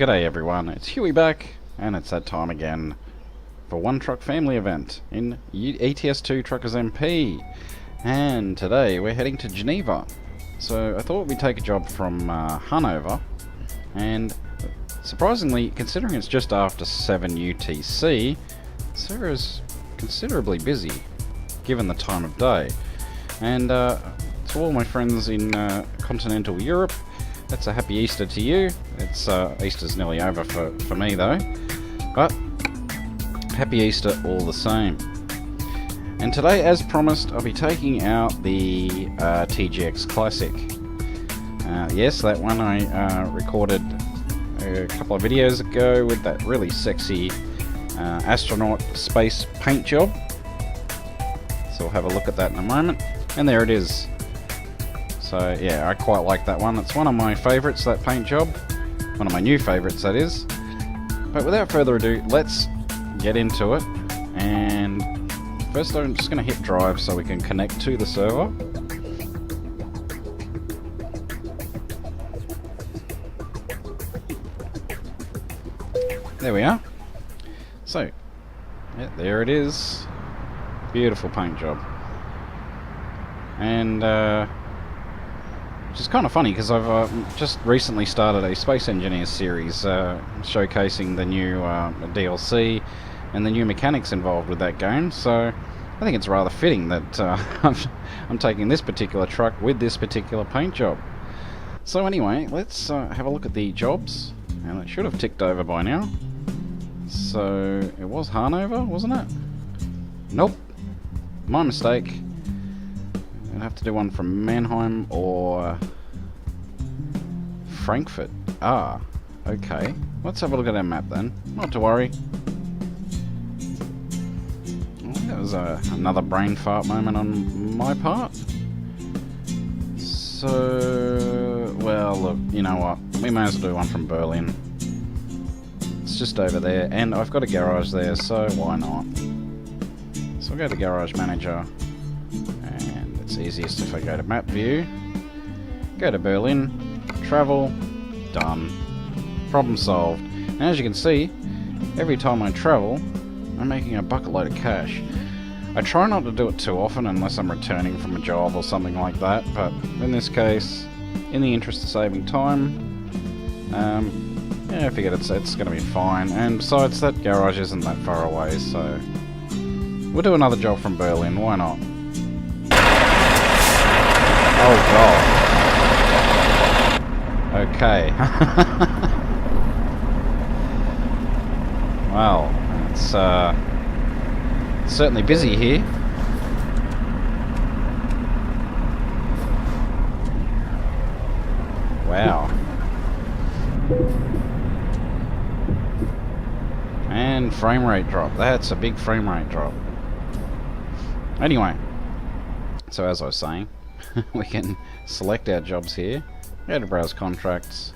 g'day everyone, it's Huey back, and it's that time again for One Truck Family event in ETS2 TruckersMP. And today we're heading to Geneva. So I thought we'd take a job from Hanover, and surprisingly, considering it's just after 7 UTC, Sarah's considerably busy, given the time of day. And to all my friends in continental Europe, that's a happy Easter to you. It's Easter's nearly over for me though, but happy Easter all the same. And today, as promised, I'll be taking out the TGX Classic. Yes, that one I recorded a couple of videos ago with that really sexy astronaut space paint job. So we'll have a look at that in a moment. And there it is. So yeah, I quite like that one. It's one of my favourites, that paint job. One of my new favourites, that is. But without further ado, let's get into it. And first I'm just going to hit drive so we can connect to the server. There we are. So, yeah, there it is. Beautiful paint job. And which is kind of funny because I've just recently started a Space Engineers series showcasing the new DLC and the new mechanics involved with that game, so I think it's rather fitting that I'm taking this particular truck with this particular paint job. So anyway, let's have a look at the jobs, and it should have ticked over by now. So it was Hanover, wasn't it? Nope, my mistake. I'd have to do one from Mannheim or Frankfurt. Ah, okay. Let's have a look at our map then. Not to worry. Oh, that was another brain fart moment on my part. So, well, look, you know what? We may as well do one from Berlin. It's just over there, and I've got a garage there, so why not? So I'll go to Garage Manager. It's easiest if I go to map view, go to Berlin, travel, done, problem solved. And as you can see, every time I travel, I'm making a bucket load of cash. I try not to do it too often unless I'm returning from a job or something like that, but in this case, in the interest of saving time, yeah, I figured it's going to be fine. And besides, that garage isn't that far away, so we'll do another job from Berlin, why not? Oh god. Okay. Well, it's certainly busy here. Wow. And frame rate drop. That's a big frame rate drop. Anyway, so as I was saying, we can select our jobs here, go to browse contracts,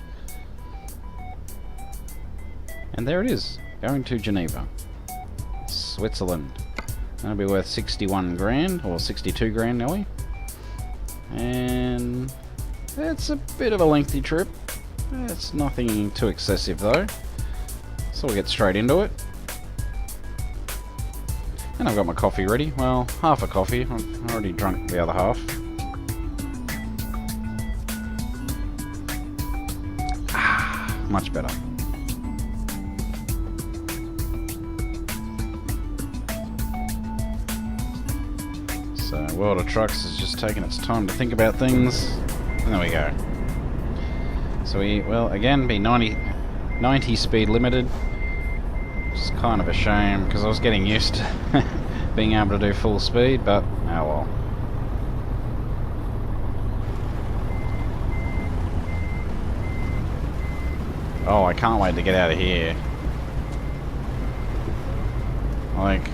and there it is, going to Geneva, Switzerland. That'll be worth 61 grand, or 62 grand nearly, and it's a bit of a lengthy trip. It's nothing too excessive though, so we'll get straight into it. And I've got my coffee ready, well, half a coffee, I've already drunk the other half. Much better. So, World of Trucks is just taking its time to think about things. And there we go. So we, well, again, be 90 speed limited. Which is kind of a shame, because I was getting used to being able to do full speed, but oh well. Oh, I can't wait to get out of here. Like,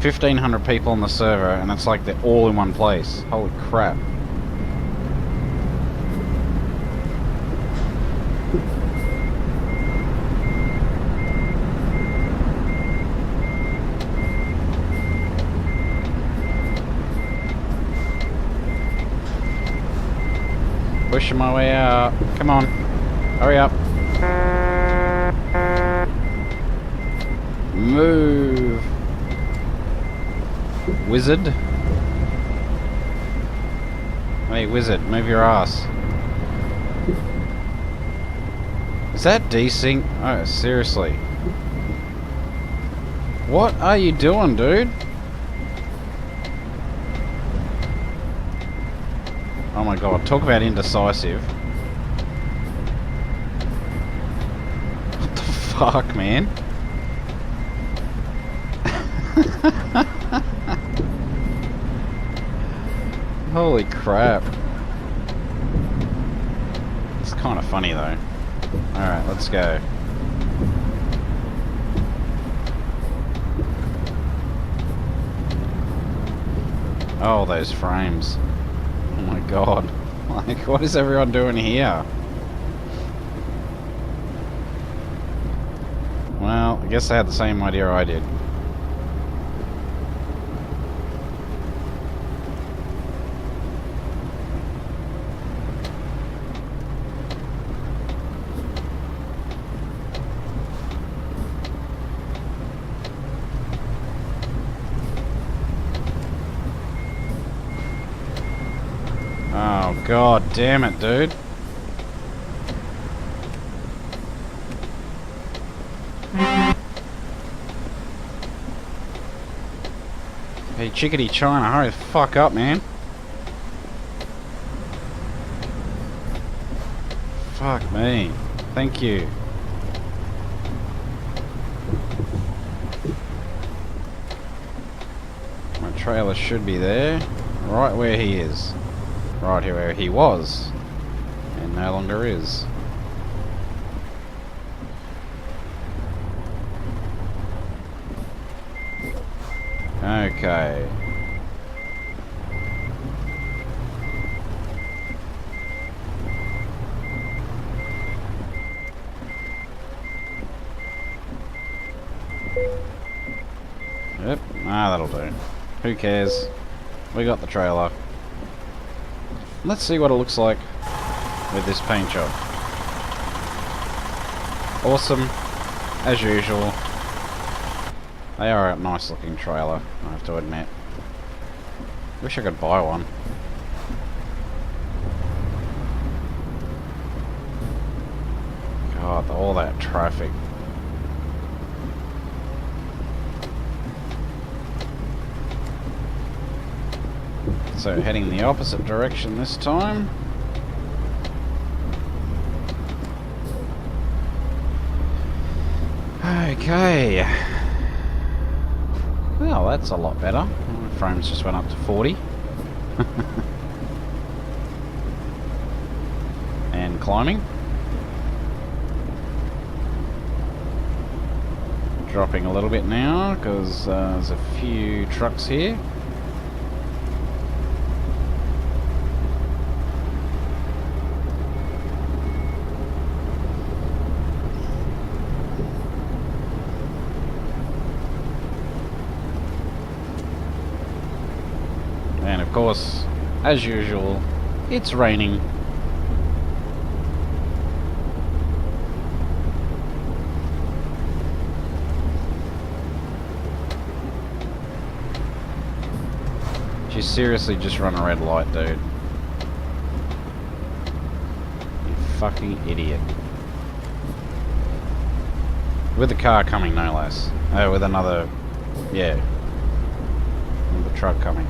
1,500 people on the server, and it's like they're all in one place. Holy crap. Pushing my way out. Come on. Hurry up. Move. Wizard. Hey, wizard, move your ass. Is that desync? Oh, seriously. What are you doing, dude? Oh my god, talk about indecisive. What the fuck, man? Holy crap. It's kind of funny though. Alright, let's go. Oh, those frames. Oh my god. Like, what is everyone doing here? Well, I guess they had the same idea I did. Oh god damn it, dude. Hey chickadee China, hurry the fuck up, man. Fuck me. Thank you. My trailer should be there. Right where he is. Right here where he was. And no longer is. Okay. Yep, that'll do. Who cares? We got the trailer. Let's see what it looks like with this paint job. Awesome, as usual. They are a nice looking trailer, I have to admit. Wish I could buy one. God, all that traffic. So heading the opposite direction this time. Okay. Well, that's a lot better. My frames just went up to 40. And climbing. Dropping a little bit now because there's a few trucks here. And of course, as usual, it's raining. You seriously just run a red light, dude. You fucking idiot. With a car coming, no less. Oh, with another... yeah. Another truck coming.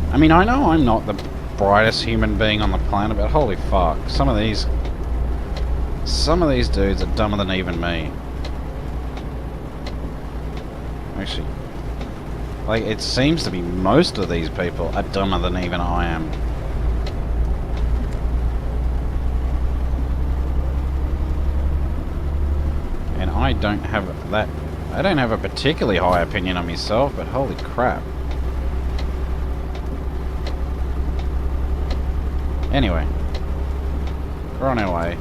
I mean, I know I'm not the brightest human being on the planet, but holy fuck, some of these dudes are dumber than even me. Actually, like, it seems to be most of these people are dumber than even I am. And I don't have a particularly high opinion of myself, but holy crap. Anyway, we're on our way.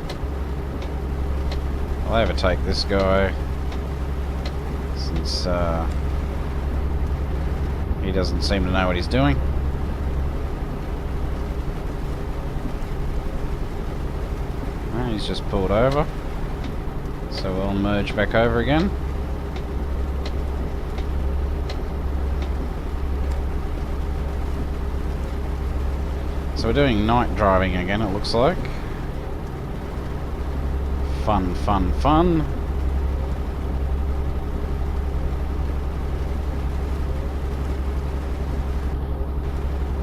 I'll overtake this guy, since he doesn't seem to know what he's doing. He's just pulled over. So we'll merge back over again. So we're doing night driving again, it looks like. Fun, fun, fun.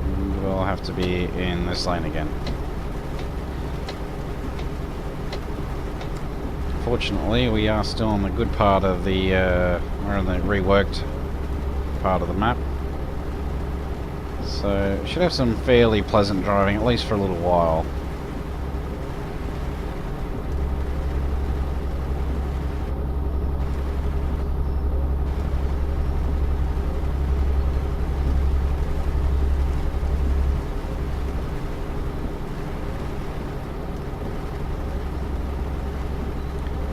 And we'll have to be in this lane again. Fortunately, we are still on the good part of the, we're on the reworked part of the map. So, should have some fairly pleasant driving, at least for a little while.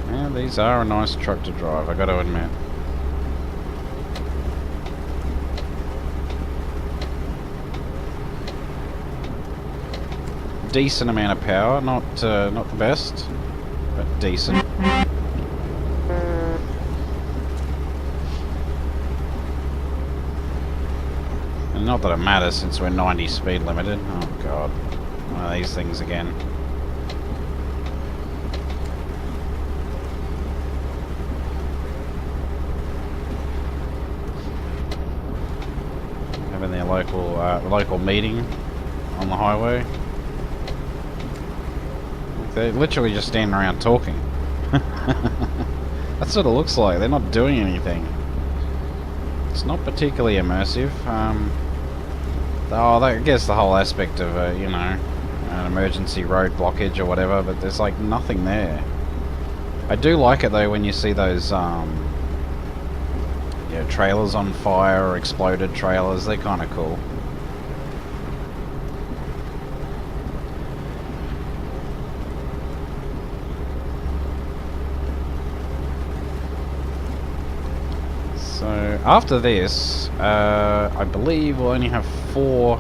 And these are a nice truck to drive, I gotta admit. Decent amount of power, not the best, but decent. And not that it matters since we're 90 speed limited. Oh god, one of these things again. Having their local meeting on the highway. They're literally just standing around talking. That's what it looks like. They're not doing anything. It's not particularly immersive. I guess the whole aspect of, you know, an emergency road blockage or whatever, but there's like nothing there. I do like it though when you see those yeah, trailers on fire or exploded trailers. They're kind of cool. So after this, I believe we'll only have four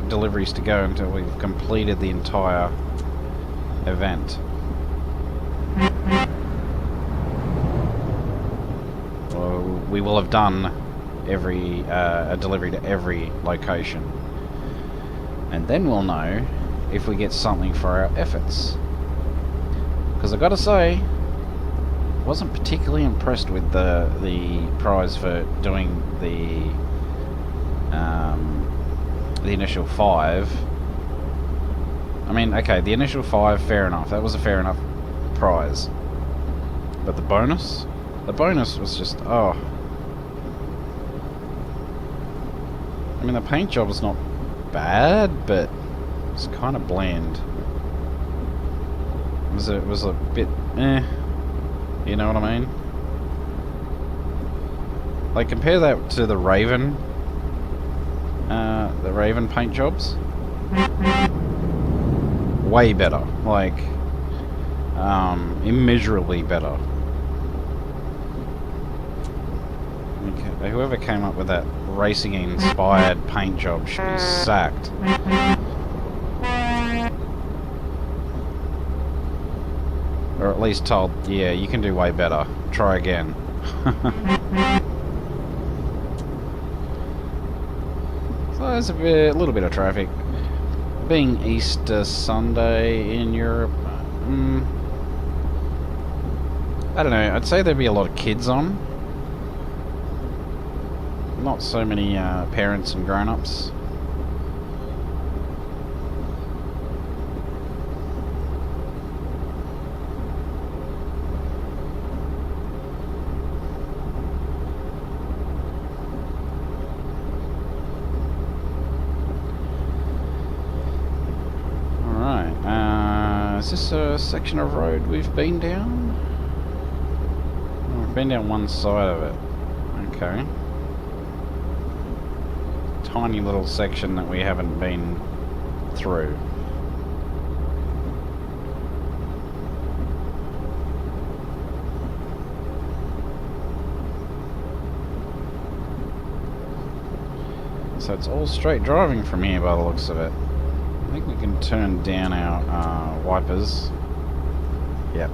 deliveries to go until we've completed the entire event. Well, we will have done a delivery to every location, and then we'll know if we get something for our efforts. Because I gotta say, wasn't particularly impressed with the prize for doing the initial 5. I mean, okay, the initial 5, fair enough. That was a fair enough prize. But the bonus was just, oh. I mean, the paint job was not bad, but it's kind of bland. It was a bit, eh. You know what I mean? Like, compare that to the Raven paint jobs. Way better. Like, immeasurably better. Okay, whoever came up with that racing-inspired paint job should be sacked. Or at least told, yeah, you can do way better. Try again. So there's a little bit of traffic. Being Easter Sunday in Europe, I don't know, I'd say there'd be a lot of kids on. Not so many parents and grown-ups. Is this a section of road we've been down? Oh, we've been down one side of it. Okay. Tiny little section that we haven't been through. So it's all straight driving from here by the looks of it. I think we can turn down our wipers. Yep.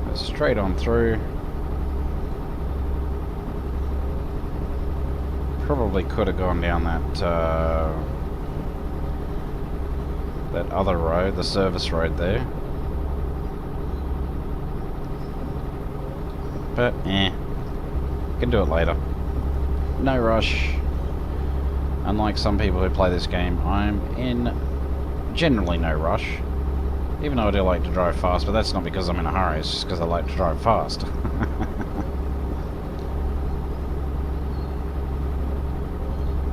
Go straight on through. Probably could have gone down that that other road, the service road there. But can do it later. No rush. Unlike some people who play this game, I'm in generally no rush. Even though I do like to drive fast, but that's not because I'm in a hurry, it's just because I like to drive fast.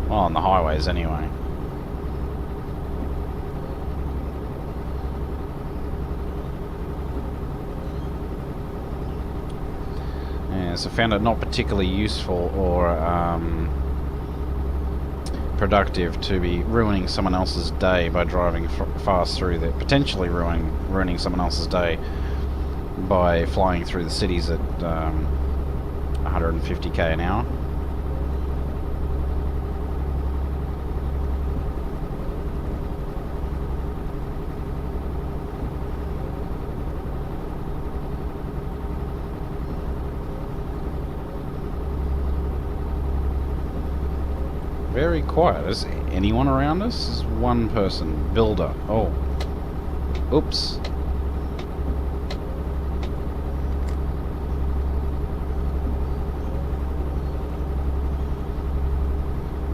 Well, on the highways anyway. So I found it not particularly useful or productive to be ruining someone else's day by driving fast through the, potentially ruining someone else's day by flying through the cities at 150k an hour. Very quiet. Is anyone around us? Is one person. Builder. Oh. Oops.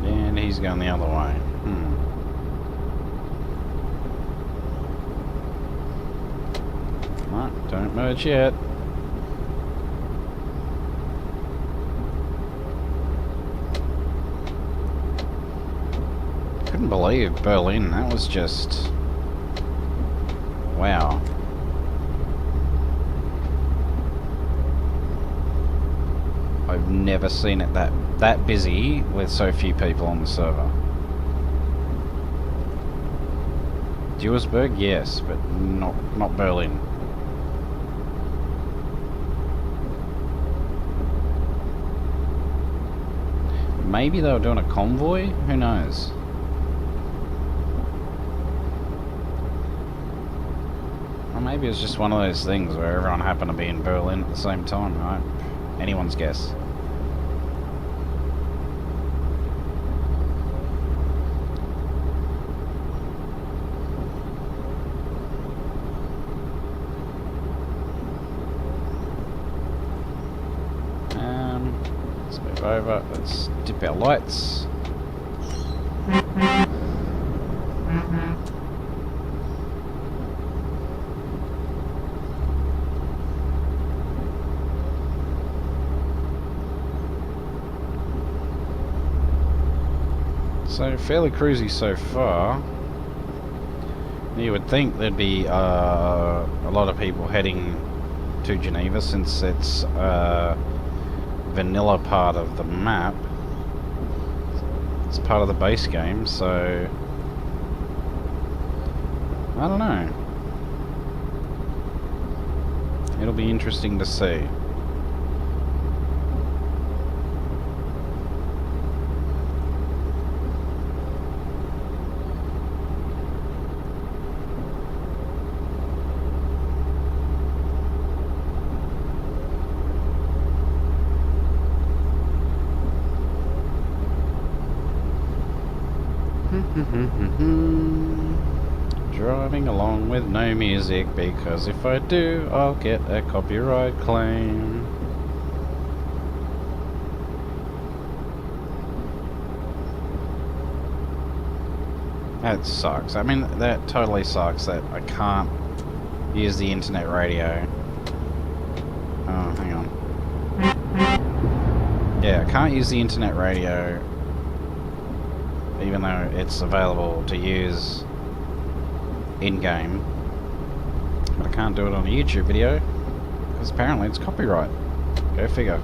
And he's going the other way. No, don't merge yet. Couldn't believe Berlin. That was just wow. I've never seen it that busy with so few people on the server. Duisburg, yes, but not Berlin. Maybe they were doing a convoy? Who knows? Or maybe it's just one of those things where everyone happened to be in Berlin at the same time, right? Anyone's guess. Let's move over. Let's dip our lights. So fairly cruisy so far. You would think there'd be a lot of people heading to Geneva since it's vanilla part of the map. It's part of the base game, so I don't know. It'll be interesting to see. Driving along with no music, because if I do, I'll get a copyright claim. That sucks. I mean, that totally sucks that I can't use the internet radio. Oh, hang on. Yeah, I can't use the internet radio even though it's available to use in-game, but I can't do it on a YouTube video because apparently it's copyright. Go figure.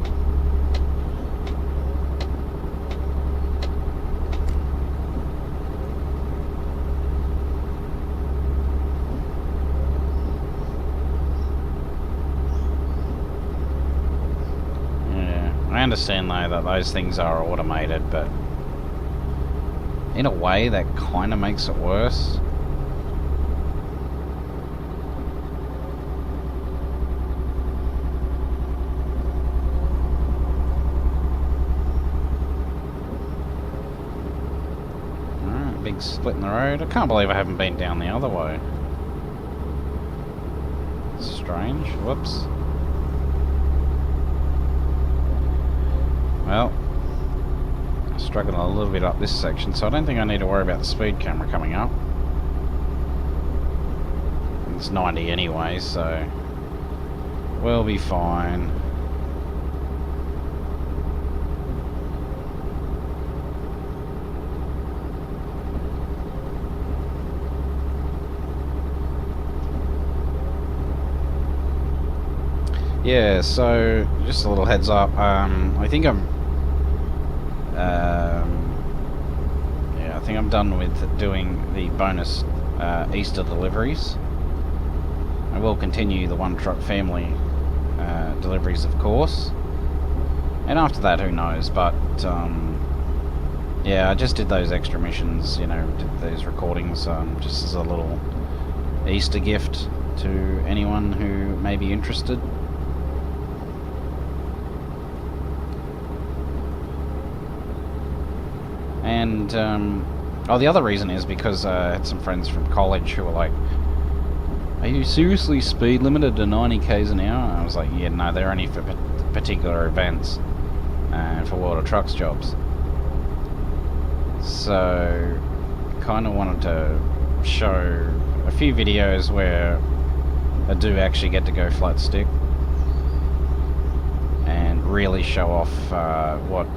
Yeah, I understand though that those things are automated, but in a way that kind of makes it worse. Alright, big split in the road. I can't believe I haven't been down the other way. Strange. Whoops. Well, struggling a little bit up this section, so I don't think I need to worry about the speed camera coming up. It's 90 anyway, so we'll be fine. Yeah, so just a little heads up. I think I'm done with doing the bonus Easter deliveries. I will continue the one truck family deliveries, of course, and after that, who knows? But yeah, I just did those extra missions. You know, did those recordings just as a little Easter gift to anyone who may be interested. And the other reason is because I had some friends from college who were like, "Are you seriously speed limited to 90 k's an hour?" And I was like, "Yeah, no, they're only for particular events and for World of Trucks jobs." So, kind of wanted to show a few videos where I do actually get to go flat stick and really show off what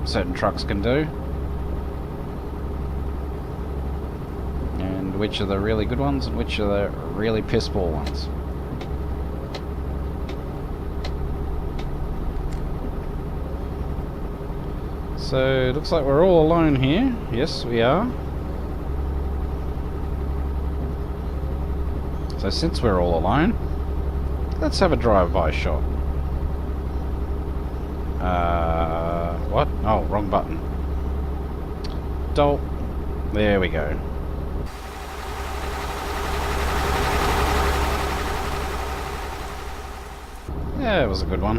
certain trucks can do, and which are the really good ones and which are the really pissball ones. So it looks like we're all alone here. Yes, we are. So since we're all alone, let's have a drive-by shot. What? Oh, wrong button. Dolt. There we go. Yeah, it was a good one.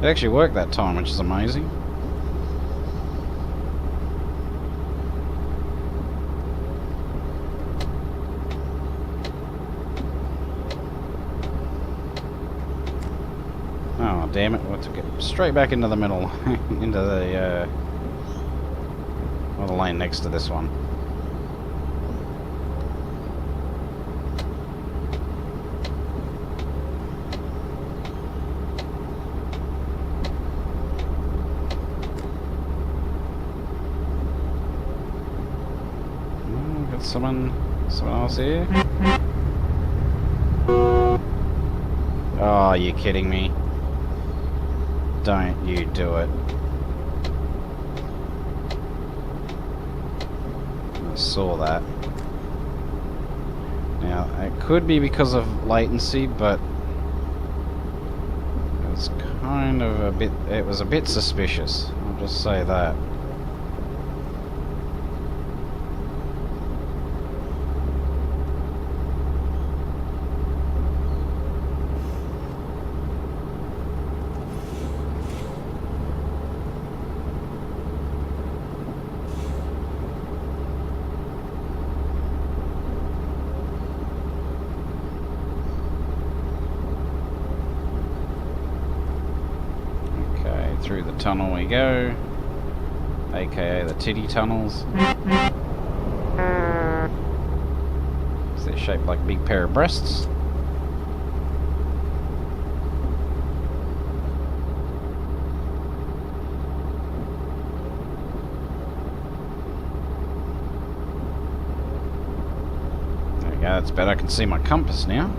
It actually worked that time, which is amazing. Oh, damn it. We'll get straight back into the middle, into the, well, the lane next to this one. Got someone else here. Oh, you're kidding me. Don't you do it. I saw that. Now, it could be because of latency, but it was kind of a bit, it was a bit suspicious. I'll just say that. Through the tunnel we go, aka the titty tunnels. They're shaped like a big pair of breasts. There we go, that's better. I can see my compass now.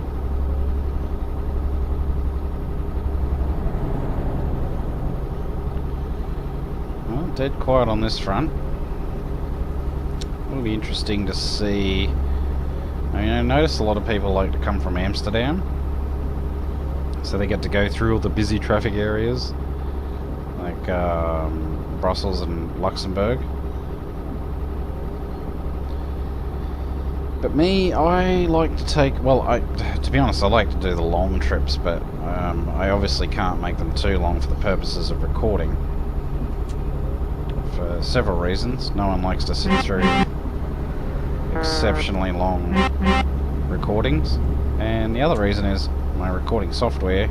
Dead quiet on this front. It'll be interesting to see. I mean, I notice a lot of people like to come from Amsterdam, so they get to go through all the busy traffic areas like Brussels and Luxembourg. But me, I like to take, well, to be honest, I like to do the long trips, but I obviously can't make them too long for the purposes of recording. For several reasons. No one likes to sit through exceptionally long recordings. And the other reason is my recording software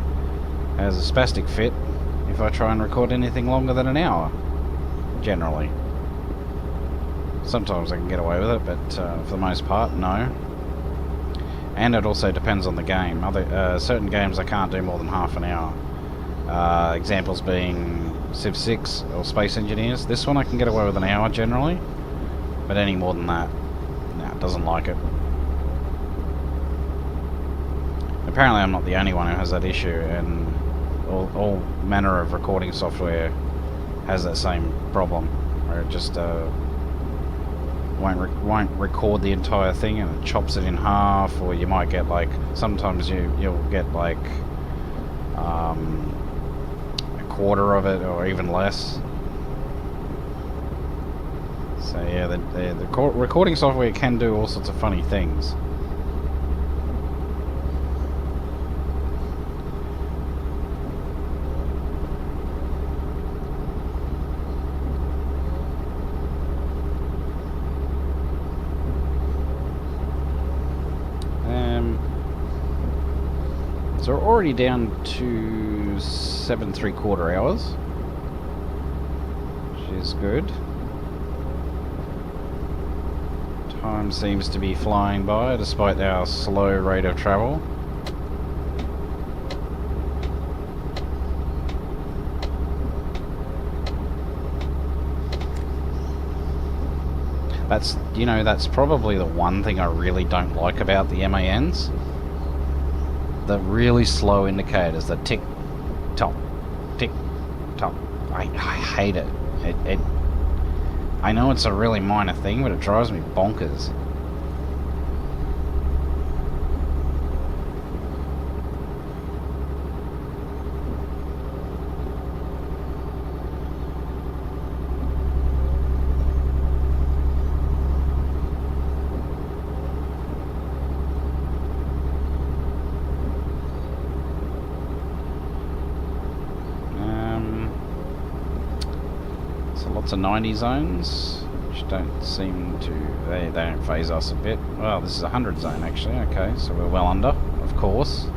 has a spastic fit if I try and record anything longer than an hour, generally. Sometimes I can get away with it, but for the most part, no. And it also depends on the game. Certain games I can't do more than half an hour. Examples being Civ 6 or Space Engineers. This one I can get away with an hour generally, but any more than that, no, it doesn't like it. Apparently I'm not the only one who has that issue, and all manner of recording software has that same problem, where it just won't record the entire thing and it chops it in half, or you might get like, sometimes you'll get like a quarter of it or even less. So yeah, the recording software can do all sorts of funny things. So we're already down to 7 3/4 hours, which is good. Time seems to be flying by despite our slow rate of travel. That's probably the one thing I really don't like about the MANs. The really slow indicators, the tick tock, tick tock. I hate it. I know it's a really minor thing, but it drives me bonkers. Lots of 90 zones, which don't seem to, they don't phase us a bit. Well, this is a 100 zone actually, okay, so we're well under, of course.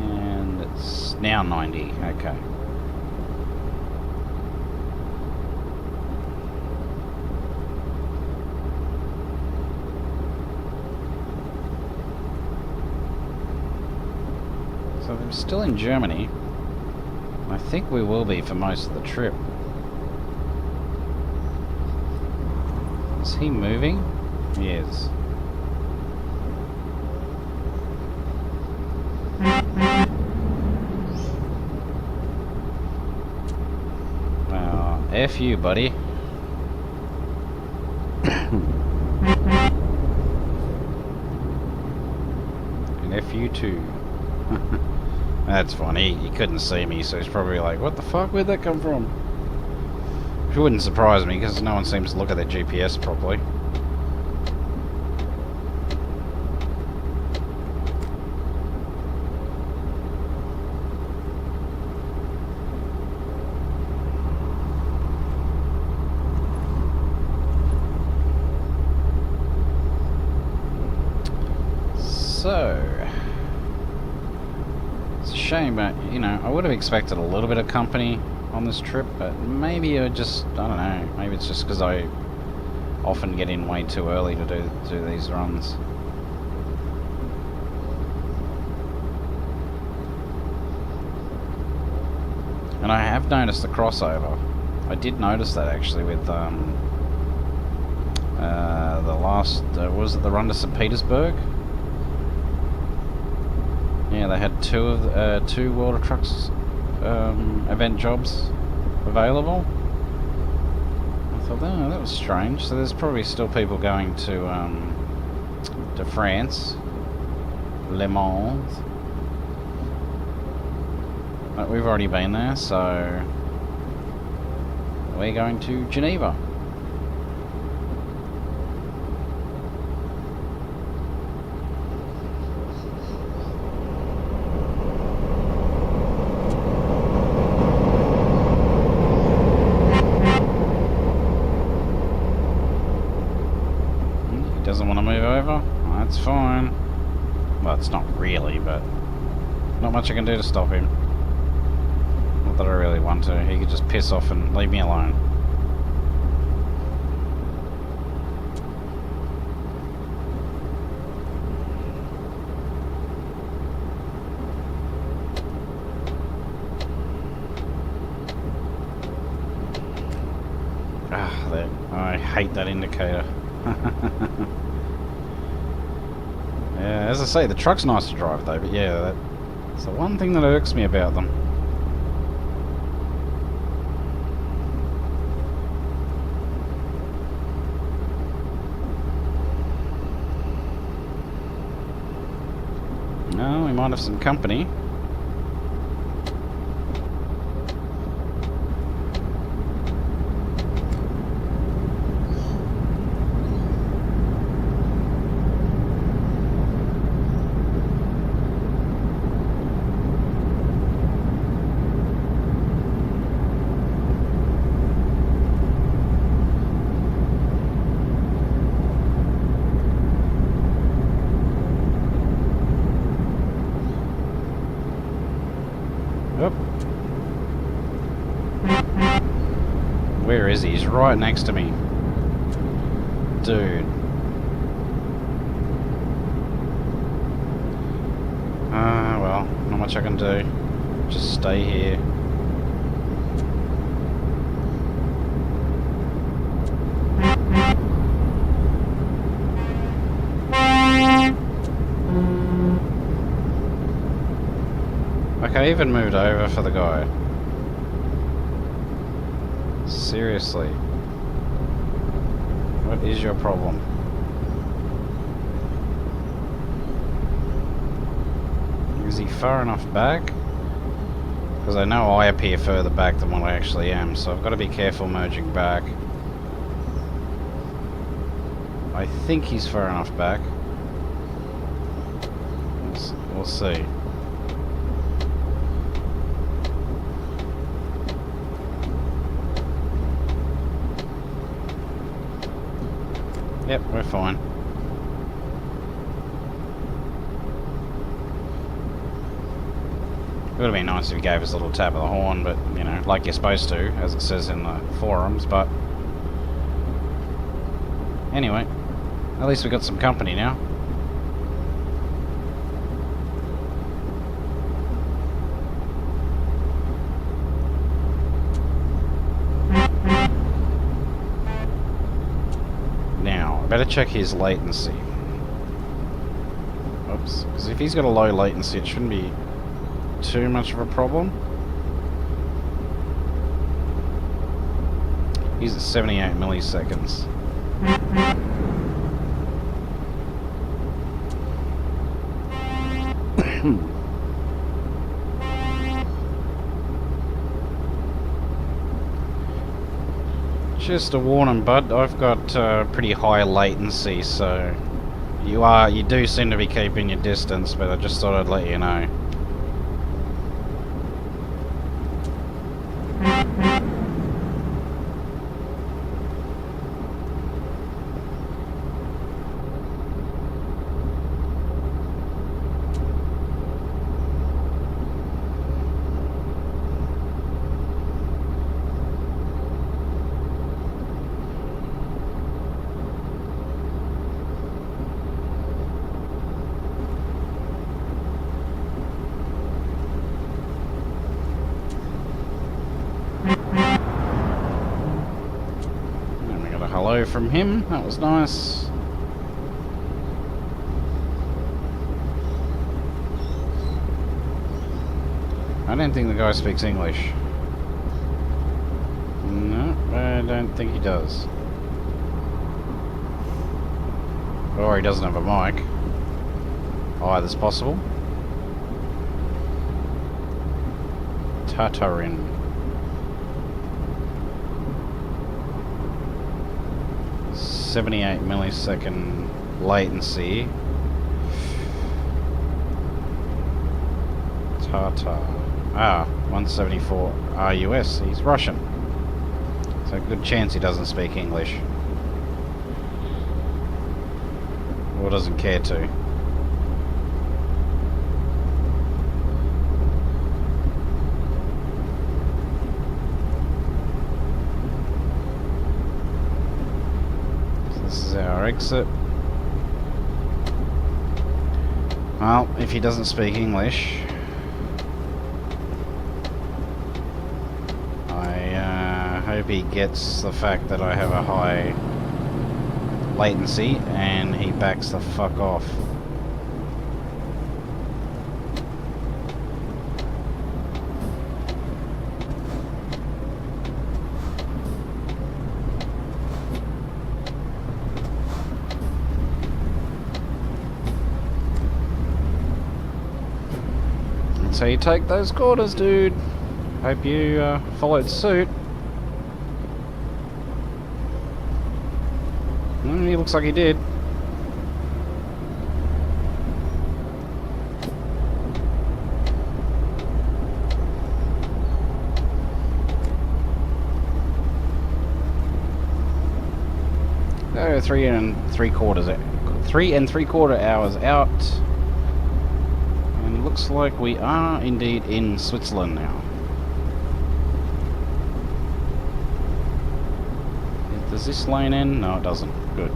And it's now 90, okay. So I'm still in Germany. I think we will be for most of the trip. Is he moving? He is. F you, buddy. And F you too. That's funny, he couldn't see me, so he's probably like, what the fuck, where'd that come from? Which wouldn't surprise me, because no one seems to look at their GPS properly. So, it's a shame, but I would have expected a little bit of company on this trip, but maybe I don't know, maybe it's just because I often get in way too early to do these runs. And I have noticed the crossover. I did notice that actually with the last, was it the run to St. Petersburg? Yeah, they had two World of Trucks event jobs available. I thought, oh, that was strange. So there's probably still people going to to France, Le Mans. But we've already been there, so we're going to Geneva. Doesn't want to move over? That's fine. Well, it's not really, but not much I can do to stop him. Not that I really want to. He could just piss off and leave me alone. Ah, there. I hate that indicator. Yeah, as I say, the truck's nice to drive though, but yeah, that's the one thing that irks me about them. No, we might have some company. Oop. Where is he? He's right next to me. Dude. Well, not much I can do. Just stay here. Okay, I even moved over for the guy. Seriously. What is your problem? Is he far enough back? Because I know I appear further back than what I actually am, so I've got to be careful merging back. I think he's far enough back. We'll see. Yep, we're fine. It would have been nice if he gave us a little tap of the horn, but, you know, like you're supposed to, as it says in the forums, but... Anyway, at least we got some company now. Better check his latency. Oops. Because if he's got a low latency, it shouldn't be too much of a problem. He's at 78 milliseconds. Just a warning, bud, I've got pretty high latency, so you do seem to be keeping your distance, but I just thought I'd let you know. Hello from him, that was nice. I don't think the guy speaks English. No, I don't think he does. Or he doesn't have a mic. Either's possible. Tatarin. .78 millisecond latency. Tata. 174 RUS. He's Russian. So good chance he doesn't speak English. Or doesn't care to. So this is our exit. Well, if he doesn't speak English, I hope he gets the fact that I have a high latency and he backs the fuck off. That's how you take those quarters, dude. Hope you followed suit. He looks like he did. Oh, 3 and three quarter hours out. And it looks like we are indeed in Switzerland now. Does this lane end? No, it doesn't. Good.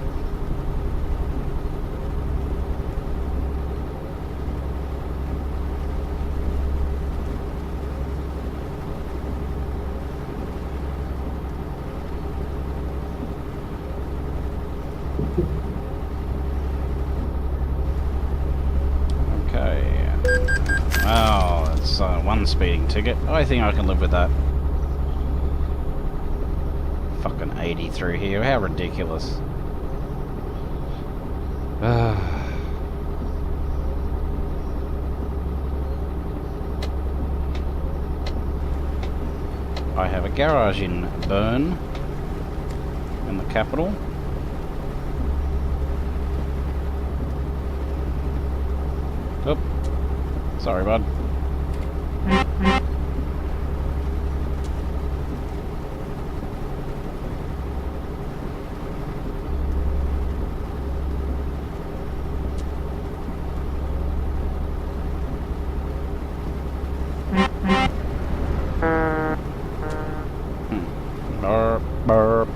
Okay. Oh, it's one speeding ticket. I think I can live with that. Fucking 80 through here. How ridiculous. I have a garage in Bern, in the capital. Oh, sorry, bud. Burp, burp.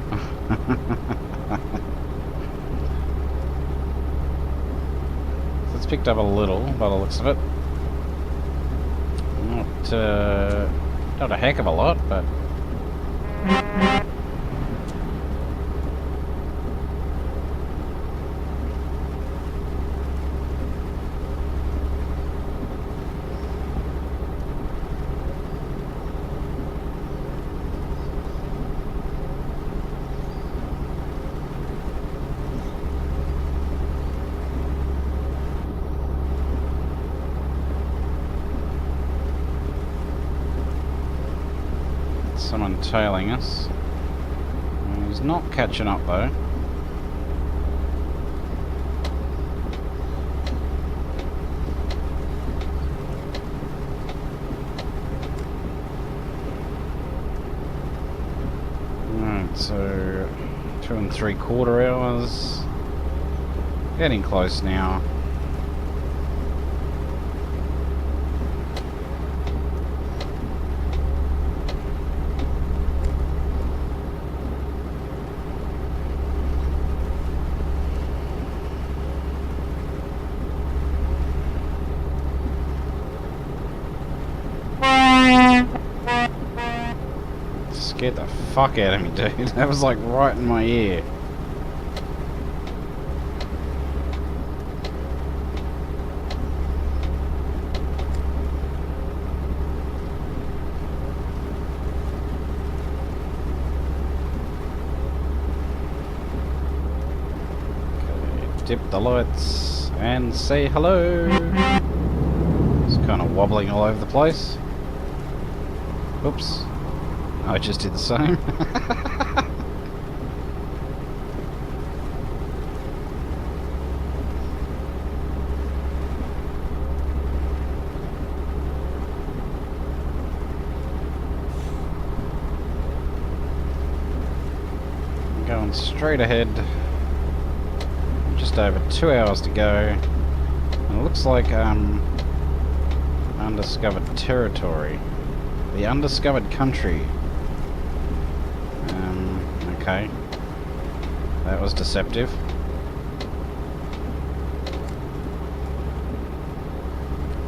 So it's picked up a little by the looks of it. Not a heck of a lot, but someone tailing us. He's not catching up though. Alright, so 2 and 3/4 hours. Getting close now. Scared the fuck out of me, dude. That was like right in my ear. Okay. dip the lights and say hello. It's kind of wobbling all over the place. Oops. I just did the same. Going straight ahead. Just over 2 hours to go. And it looks like undiscovered territory. The undiscovered country. Okay. That was deceptive.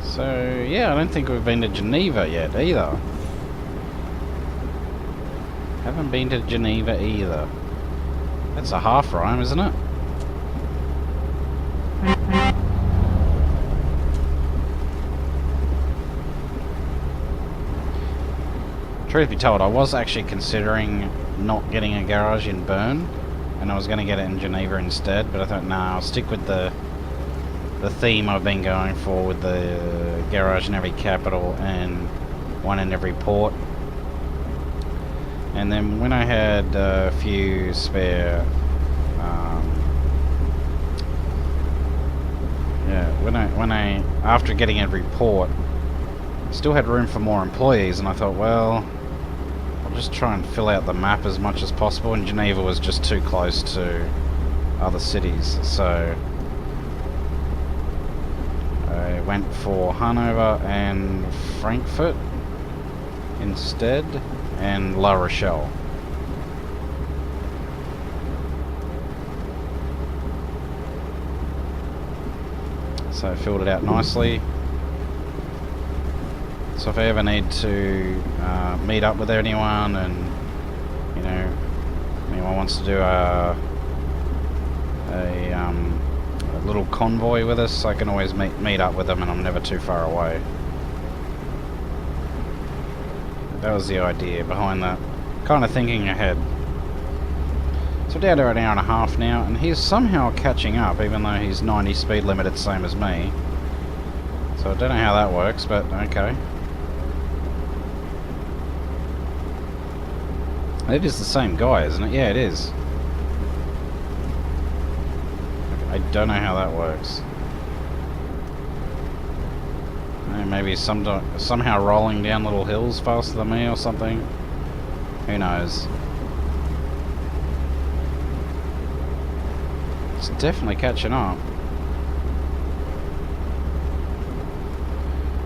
So, yeah, I don't think we've been to Geneva yet either. Haven't been to Geneva either. That's a half rhyme, isn't it? Truth be told, I was actually considering not getting a garage in Bern, and I was going to get it in Geneva instead, but I thought, nah, I'll stick with the theme I've been going for, with the garage in every capital and one in every port. And then when I had a few spare, when I after getting every port, still had room for more employees, and I thought, well, I'll just try and fill out the map as much as possible, and Geneva was just too close to other cities, so I went for Hanover and Frankfurt instead, and La Rochelle. So I filled it out nicely. So if I ever need to meet up with anyone, and you know, anyone wants to do a little convoy with us, I can always meet up with them, and I'm never too far away. That was the idea behind that, kind of thinking ahead. So we're down to an hour and a half now, and he's somehow catching up, even though he's 90 speed limited, same as me. So I don't know how that works, but okay. It is the same guy, isn't it? Yeah, it is. I don't know how that works. Maybe somehow rolling down little hills faster than me or something. Who knows? It's definitely catching up.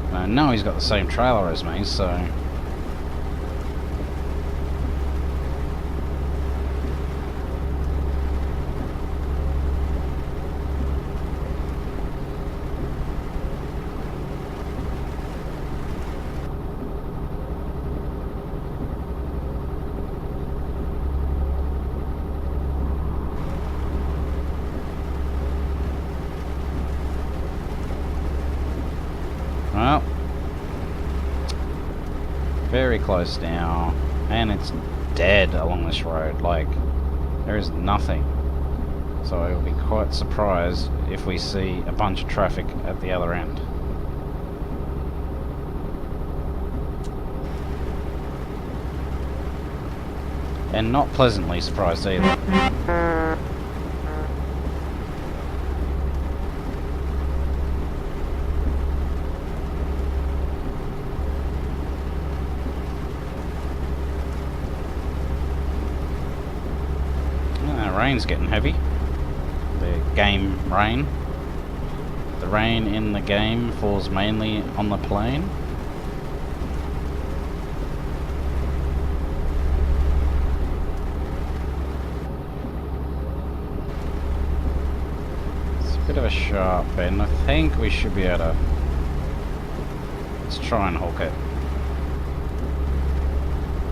And I know he's got the same trailer as me, so... Well, very close now, and it's dead along this road, like, there is nothing. So I will be quite surprised if we see a bunch of traffic at the other end. And not pleasantly surprised either. Rain's getting heavy. The game rain. The rain in the game falls mainly on the plane. It's a bit of a sharp bend. I think we should be able to... Let's try and hook it.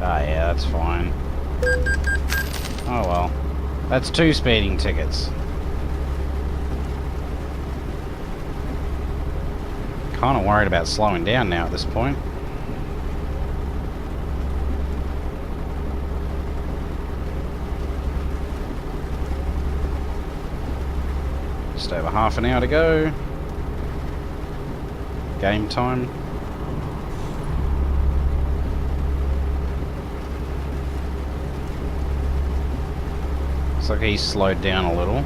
Ah, yeah, that's fine. Oh well. That's 2 speeding tickets. Kind of worried about slowing down now at this point. Just over half an hour to go. Game time. Looks like he's slowed down a little.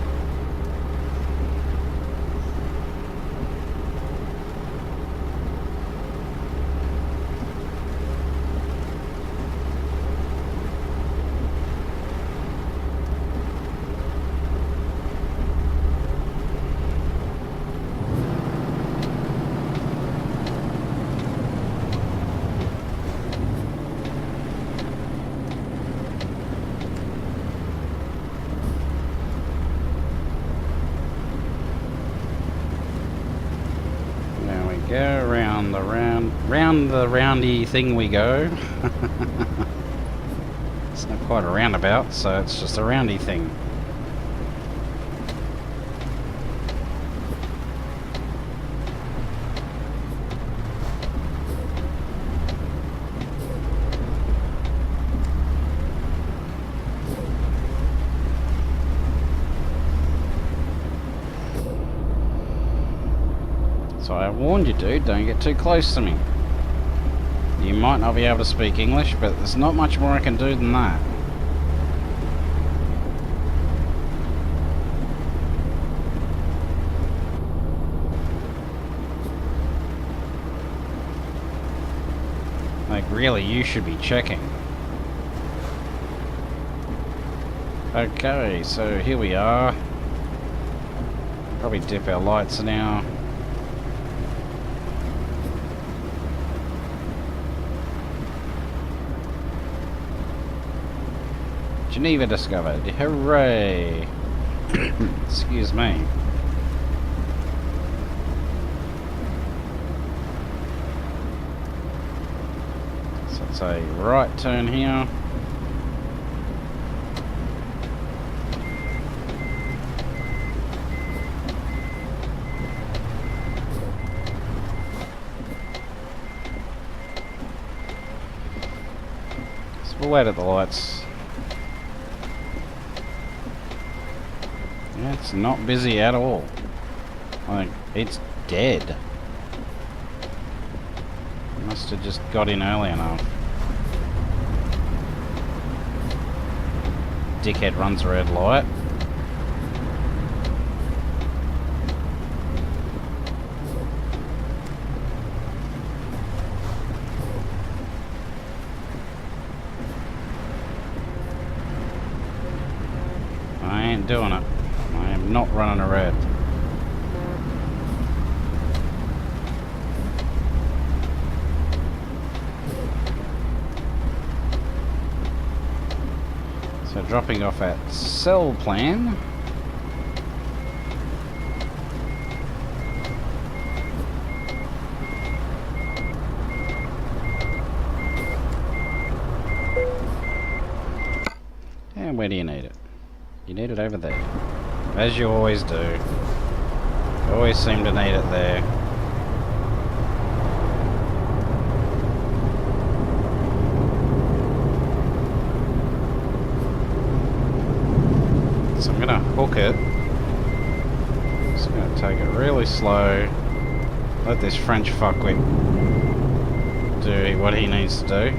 Go round the roundy thing we go. It's not quite a roundabout, so it's just a roundy thing. So I warned you, dude, don't get too close to me. You might not be able to speak English, but there's not much more I can do than that. Like, really, you should be checking. Okay, so here we are. Probably dip our lights now. Geneva discovered. Hooray! Excuse me. So it's a right turn here. So we'll wait at the lights. It's not busy at all. Like, it's dead. Must have just got in early enough. Dickhead runs a red light. I ain't doing it. Not running a red. So dropping off at cell plan. And where do you need it? You need it over there. As you always do. You always seem to need it there. So I'm gonna hook it. Just gonna take it really slow. Let this French fuckwit do what he needs to do.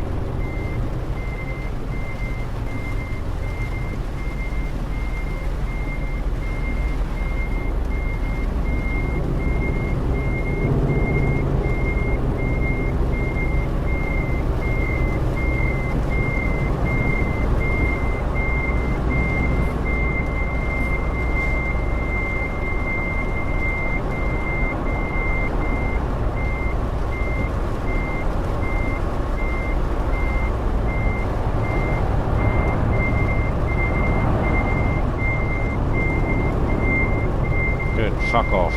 Fuck off.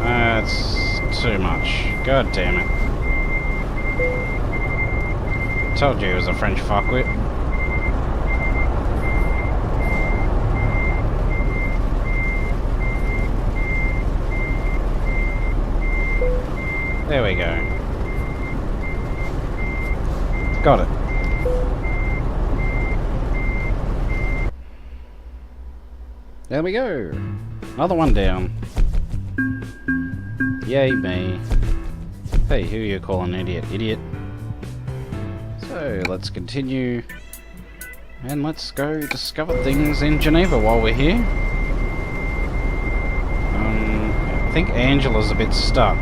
That's too much. God damn it. Told you he was a French fuckwit. There we go. Got it. There we go. Another one down. Yay me. Hey, who are you calling an idiot? Idiot. So, let's continue. And let's go discover things in Geneva while we're here. I think Angela's a bit stuck.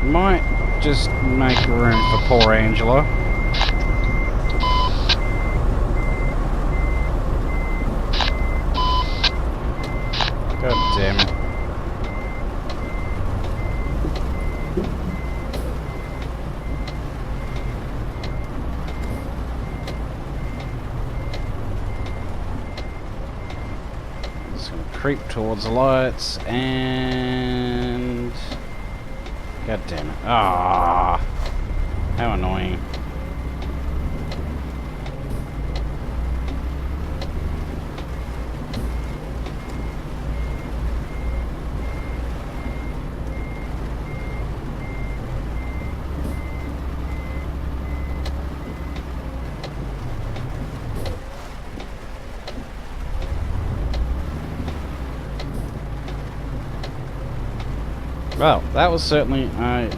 Might just make room for poor Angela. God damn it. Just gonna creep towards the lights and... God damn it. Ah, how annoying. Well, that was certainly a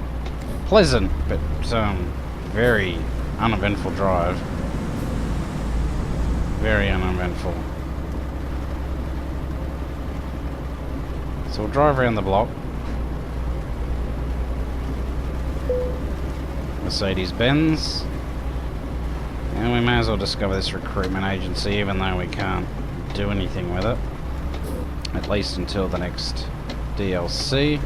pleasant but very uneventful drive. Very uneventful. So we'll drive around the block. Mercedes-Benz. And we may as well discover this recruitment agency, even though we can't do anything with it. At least until the next DLC.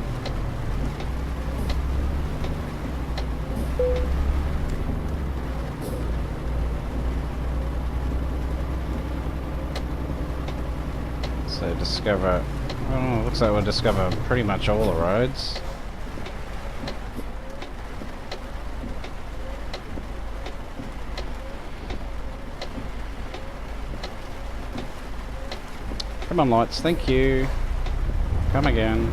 So discover, oh, looks like we'll discover pretty much all the roads. Come on lights, thank you. Come again.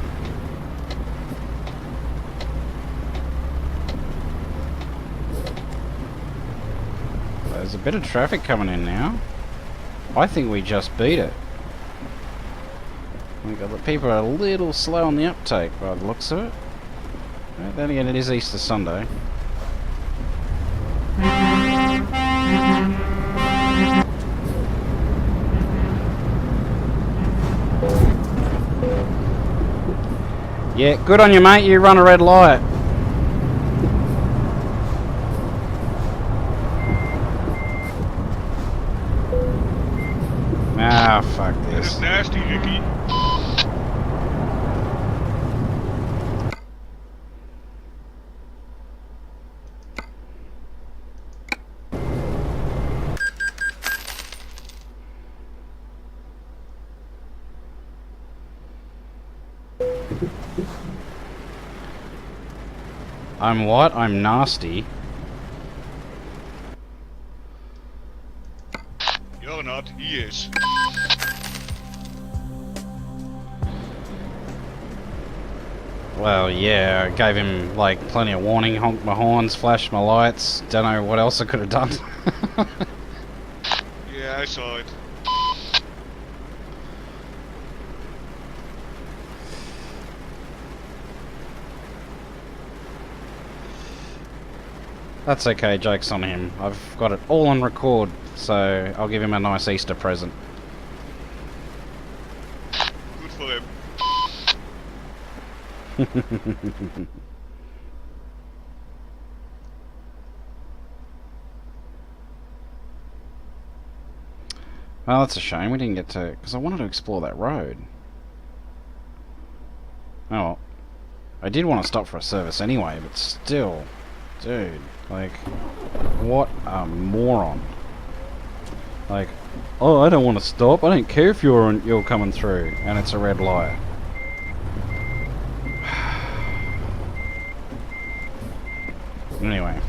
There's a bit of traffic coming in now. I think we just beat it. The people are a little slow on the uptake by the looks of it. Right, then again, it is Easter Sunday. Yeah, good on you, mate. You run a red light. Ah, fuck this. That's nasty, Nicky. I'm what? I'm nasty. You're not, he is. Well, yeah, I gave him, like, plenty of warning, honked my horns, flashed my lights, don't know what else I could have done. Yeah, I saw it. That's okay, joke's on him. I've got it all on record, so I'll give him a nice Easter present. Good for him. Well, that's a shame. We didn't get to... because I wanted to explore that road. Oh, well. I did want to stop for a service anyway, but still... Dude, like... what a moron. Like, oh, I don't want to stop. I don't care if you're coming through and it's a red light. Anyway,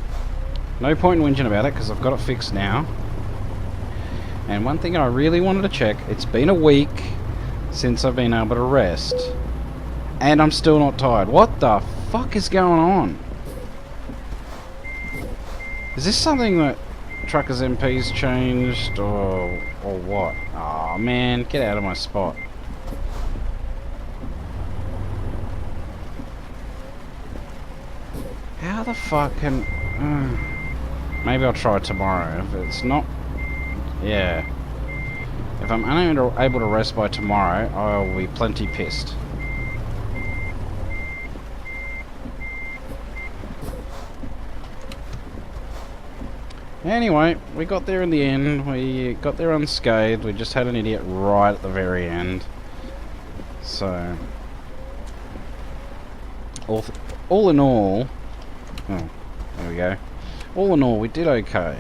no point in whinging about it because I've got it fixed now. And one thing I really wanted to check, it's been a week since I've been able to rest. And I'm still not tired. What the fuck is going on? Is this something that TruckersMP's changed, or what? Oh man, get out of my spot. How the fuck can... maybe I'll try tomorrow. If it's not... yeah. If I'm unable to rest by tomorrow, I'll be plenty pissed. Anyway, we got there in the end. We got there unscathed. We just had an idiot right at the very end. So... all in all... oh, there we go. All in all, we did okay.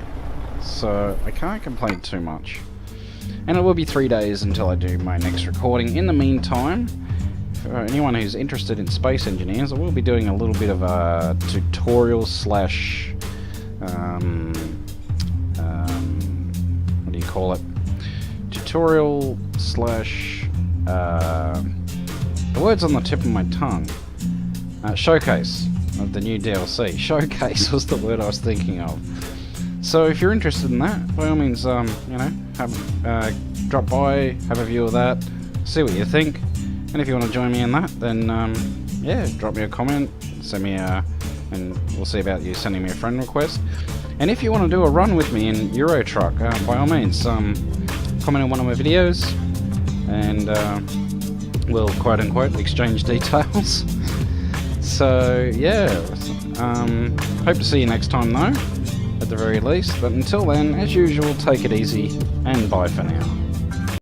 So, I can't complain too much. And it will be 3 days until I do my next recording. In the meantime, for anyone who's interested in space engineers, I will be doing a little bit of a tutorial slash... what do you call it? Tutorial slash... the word's on the tip of my tongue. Showcase of the new DLC. Showcase was the word I was thinking of. So if you're interested in that, by all means, you know, drop by, have a view of that, see what you think, and if you want to join me in that, then yeah, drop me a comment, send me and we'll see about you sending me a friend request. And if you want to do a run with me in Euro Truck, by all means, comment on one of my videos, and we'll quote unquote exchange details. So yeah, hope to see you next time though, at the very least. But until then, as usual, take it easy and bye for now.